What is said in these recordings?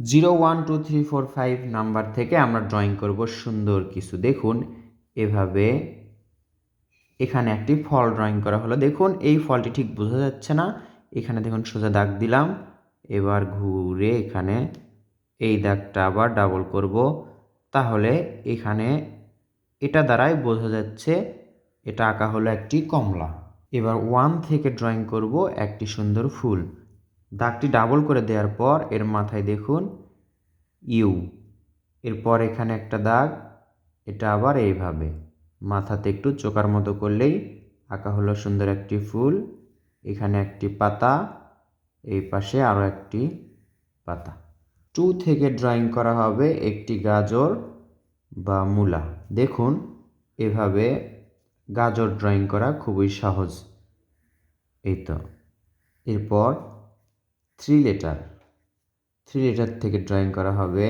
0 1 2 3 4 5 number থেকে আমরা drawing করব সুন্দর কিছু। দেখুন এভাবে এখানে একটি ফল ড্রয়িং করা হলো। দেখুন এই ফলটি ঠিক বোঝা যাচ্ছে না, এখানে দেখুন সোজা দাগ দিলাম। এবার ঘুরে এখানে এই দাগটা আবার ডাবল করব, তাহলে এখানে এটা দ্বারাই বোঝা যাচ্ছে এটা আঁকা হলো একটি কমলা। এবার 1 থেকে ড্রয়িং করব একটি সুন্দর ফুল। দাগটি ডাবল করে দেওয়ার পর এর মাথায় দেখুন ইউ, এরপর এখানে একটা দাগ, এটা আবার এইভাবে মাথাতে একটু চোকার মতো করলেই আঁকা হলো সুন্দর একটি ফুল। এখানে একটি পাতা, এই পাশে আরও একটি পাতা। 2 থেকে ড্রয়িং করা হবে একটি গাজর বা মূলা। দেখুন এভাবে গাজর ড্রয়িং করা খুবই সহজ। এই তো। এরপর 3 লেটার থেকে ড্রয়িং করা হবে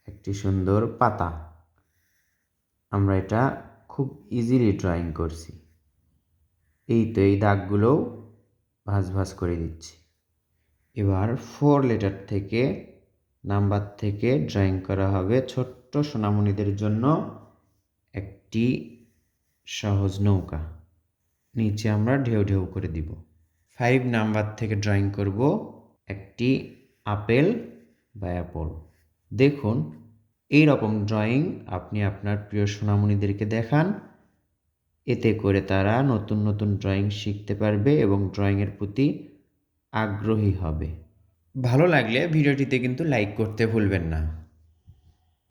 একটি সুন্দর পাতা। আমরা এটা খুব ইজিলি ড্রয়িং করছি। এই তো, এই দাগগুলোও ভাঁজ ভাঁজ করে দিচ্ছি। এবার 4 লেটার থেকে নাম্বার থেকে ড্রয়িং করা হবে ছোট্ট সোনামণিদের জন্য একটি সহজ নৌকা। নিচে আমরা ঢেউ ঢেউ করে দিব। 5 নাম্বার থেকে ড্রয়িং করব একটি আপেল বা অ্যাপল। দেখুন এই রকম ড্রয়িং আপনি আপনার প্রিয় সোনামণিদেরকে দেখান, এতে করে তারা নতুন নতুন ড্রয়িং শিখতে পারবে এবং ড্রয়িংয়ের প্রতি আগ্রহী হবে। ভালো লাগলে ভিডিওটিতে কিন্তু লাইক করতে ভুলবেন না।